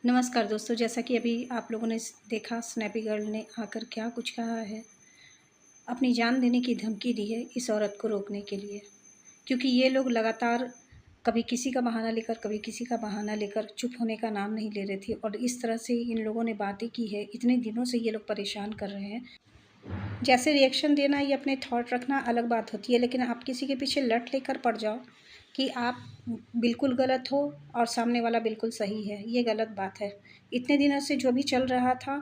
नमस्कार दोस्तों, जैसा कि अभी आप लोगों ने देखा स्नैपी गर्ल ने आकर क्या कुछ कहा है। अपनी जान देने की धमकी दी है इस औरत को रोकने के लिए, क्योंकि ये लोग लगातार कभी किसी का बहाना लेकर कभी किसी का बहाना लेकर चुप होने का नाम नहीं ले रहे थे और इस तरह से इन लोगों ने बातें की है। इतने दिनों से ये लोग परेशान कर रहे हैं। जैसे रिएक्शन देना या अपने थॉट रखना अलग बात होती है, लेकिन आप किसी के पीछे लट लेकर पड़ जाओ कि आप बिल्कुल गलत हो और सामने वाला बिल्कुल सही है, ये गलत बात है। इतने दिनों से जो भी चल रहा था,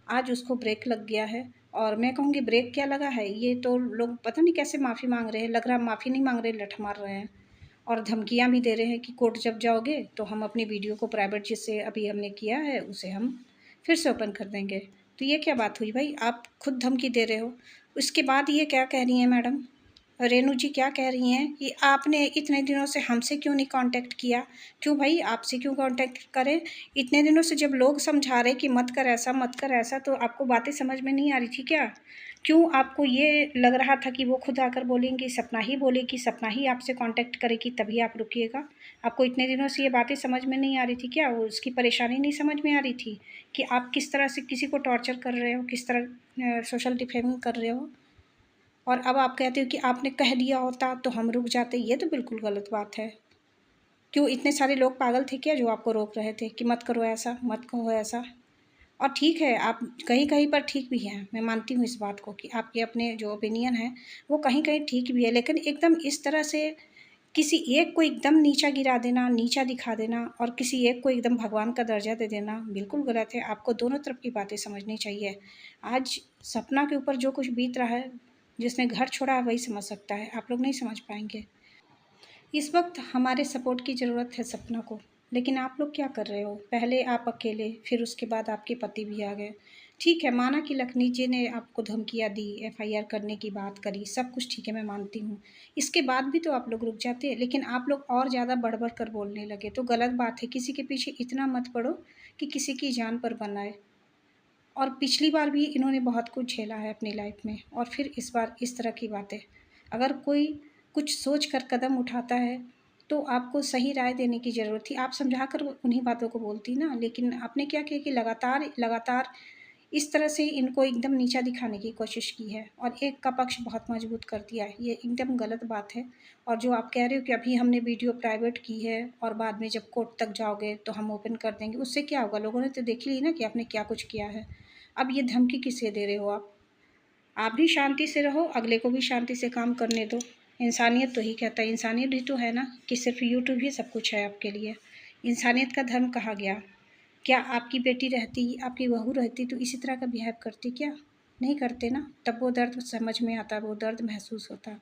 आज उसको ब्रेक लग गया है। और मैं कहूँगी ब्रेक क्या लगा है, ये तो लोग पता नहीं कैसे माफ़ी माँग रहे हैं। लग रहा है माफ़ी नहीं माँग रहे, लठ मार रहे हैं और धमकियाँ भी दे रहे हैं कि कोर्ट जब जाओगे तो हम अपनी वीडियो को प्राइवेट जिससे अभी हमने किया है उसे हम फिर से ओपन कर देंगे। तो ये क्या बात हुई भाई, आप खुद धमकी दे रहे हो। उसके बाद ये क्या कह रही हैं मैडम रेणु जी, क्या कह रही हैं कि आपने इतने दिनों से हमसे क्यों नहीं कांटेक्ट किया। क्यों भाई, आपसे क्यों कांटेक्ट करें। इतने दिनों से जब लोग समझा रहे कि मत कर ऐसा मत कर ऐसा, तो आपको बातें समझ में नहीं आ रही थी क्या। क्यों आपको ये लग रहा था कि वो खुद आकर बोलेंगी, सपना ही बोलेगी, सपना ही आपसे कांटेक्ट करेगी तभी आप रुकिएगा। आपको इतने दिनों से ये बातें समझ में नहीं आ रही थी क्या, वो उसकी परेशानी नहीं समझ में आ रही थी कि आप किस तरह से किसी को टॉर्चर कर रहे हो, किस तरह सोशल डिफेमिंग कर रहे हो। और अब आप कहते हो कि आपने कह दिया होता तो हम रुक जाते, ये तो बिल्कुल गलत बात है। क्यों इतने सारे लोग पागल थे क्या जो आपको रोक रहे थे कि मत करो ऐसा, मत कहो ऐसा। और ठीक है, आप कहीं-कहीं पर ठीक भी हैं, मैं मानती हूँ इस बात को कि आपके अपने जो ओपिनियन है, वो कहीं-कहीं ठीक भी है, लेकिन एकदम इस तरह से किसी एक को एकदम नीचा गिरा देना, नीचा दिखा देना और किसी एक को एकदम भगवान का दर्जा दे देना, बिल्कुल गलत है। आपको दोनों तरफ की बातें समझनी चाहिए। आज सपना के ऊपर जो कुछ बीत रहा है, जिसने घर छोड़ा है वही समझ सकता है, आप लोग नहीं समझ पाएँगे। इस वक़्त हमारे सपोर्ट की ज़रूरत है सपना को, लेकिन आप लोग क्या कर रहे हो? पहले आप अकेले, फिर उसके बाद आपके पति भी आ गए। ठीक है, माना कि लखनी जी ने आपको धमकियाँ दी, एफआईआर करने की बात करी, सब कुछ ठीक है, मैं मानती हूँ। इसके बाद भी तो आप लोग रुक जाते, लेकिन आप लोग और ज़्यादा बढ़-बढ़ कर बोलने लगे, तो गलत बात है। किसी के पीछे इतना मत पड़ो कि किसी की जान पर बन आए। और पिछली बार भी इन्होंने बहुत कुछ झेला है अपनी लाइफ में और फिर इस बार इस तरह की बातें। अगर कोई कुछ सोच कर कदम उठाता है, तो आपको सही राय देने की ज़रूरत थी। आप समझा कर उन्हीं बातों को बोलती ना, लेकिन आपने क्या किया कि लगातार इस तरह से इनको एकदम नीचा दिखाने की कोशिश की है और एक का पक्ष बहुत मजबूत कर दिया है। ये एकदम गलत बात है। और जो आप कह रहे हो कि अभी हमने वीडियो प्राइवेट की है और बाद में जब कोर्ट तक जाओगे तो हम ओपन कर देंगे, उससे क्या होगा? लोगों ने तो देख ली ना कि आपने क्या कुछ किया है। अब ये धमकी किसे दे रहे हो आप? आप भी शांति से रहो, अगले को भी शांति से काम करने दो। इंसानियत तो ही कहता है, इंसानियत भी तो है ना कि सिर्फ़ यूट्यूब ही सब कुछ है आपके लिए। इंसानियत का धर्म कहा गया। क्या आपकी बेटी रहती, आपकी बहू रहती तो इसी तरह का बिहेव करती क्या? नहीं करते ना, तब वो दर्द समझ में आता, वो दर्द महसूस होता।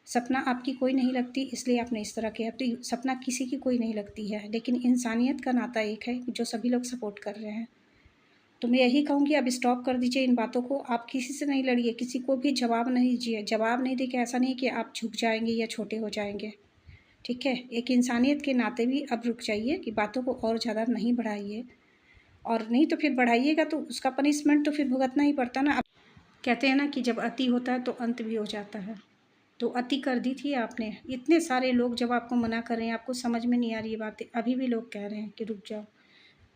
सपना आपकी कोई नहीं लगती इसलिए आपने इस तरह किया, तो सपना किसी की कोई नहीं लगती है, लेकिन इंसानियत का नाता एक है जो सभी लोग सपोर्ट कर रहे हैं। तो मैं यही कहूँगी, अब स्टॉप कर दीजिए इन बातों को। आप किसी से नहीं लड़िए, किसी को भी जवाब नहीं दीजिए। जवाब नहीं देके ऐसा नहीं कि आप झुक जाएँगे या छोटे हो जाएँगे, ठीक है? एक इंसानियत के नाते भी अब रुक जाइए कि बातों को और ज़्यादा नहीं बढ़ाइए और नहीं तो फिर बढ़ाइएगा तो उसका पनिशमेंट तो फिर भुगतना ही पड़ता ना। अब कहते हैं ना कि जब अति होता है तो अंत भी हो जाता है। तो अति कर दी थी आपने। इतने सारे लोग जब आपको मना कर रहे हैं, आपको समझ में नहीं आ रही ये बातें, अभी भी लोग कह रहे हैं कि रुक जाओ।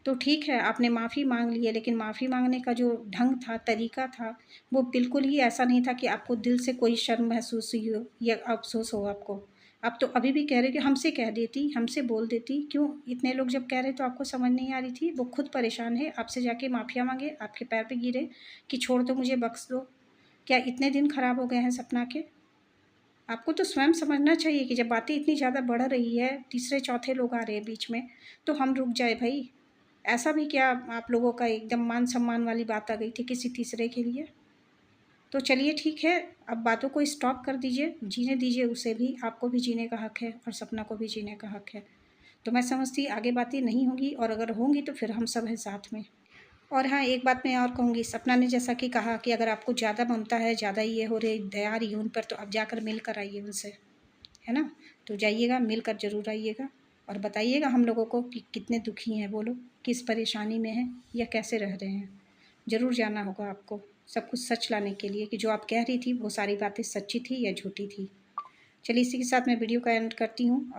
तो ठीक है, आपने माफ़ी माँग ली है, लेकिन माफ़ी माँगने का जो ढंग था, तरीका था, वो बिल्कुल ही ऐसा नहीं था कि आपको दिल से कोई शर्म महसूस हुई हो या अफ़सोस हो आपको। आप तो अभी भी कह रहे हो कि हमसे कह देती, हमसे बोल देती, क्यों? इतने लोग जब कह रहे तो आपको समझ नहीं आ रही थी? वो खुद परेशान है, आपसे जाके माफ़िया माँगे, आपके पैर पे गिरे कि छोड़ दो मुझे, बख्श दो। क्या इतने दिन खराब हो गए हैं सपना के? आपको तो स्वयं समझना चाहिए कि जब बातें इतनी ज़्यादा बढ़ रही है, तीसरे-चौथे लोग आ रहे हैं बीच में, तो हम रुक जाए भई। ऐसा भी क्या आप लोगों का एकदम मान-सम्मान वाली बात आ गई थी किसी तीसरे के लिए? तो चलिए ठीक है, अब बातों को स्टॉप कर दीजिए, जीने दीजिए उसे भी, आपको भी जीने का हक है और सपना को भी जीने का हक है। तो मैं समझती आगे बातें नहीं होंगी और अगर होंगी तो फिर हम सब हैं साथ में। और हाँ, एक बात मैं और कहूँगी, सपना ने जैसा कि कहा कि अगर आपको ज़्यादा ममता है, ज़्यादा ये हो रही दया आ रही है उन पर, तो आप जाकर मिल कर आइए उनसे, है ना? तो जाइएगा, मिलकर ज़रूर आइएगा और बताइएगा हम लोगों को कि कितने दुखी हैं वो लोग, किस परेशानी में हैं या कैसे रह रहे हैं। ज़रूर जाना होगा आपको, सब कुछ सच लाने के लिए कि जो आप कह रही थी, वो सारी बातें सच्ची थी या झूठी थी। चलिए इसी के साथ मैं वीडियो का एंड करती हूँ।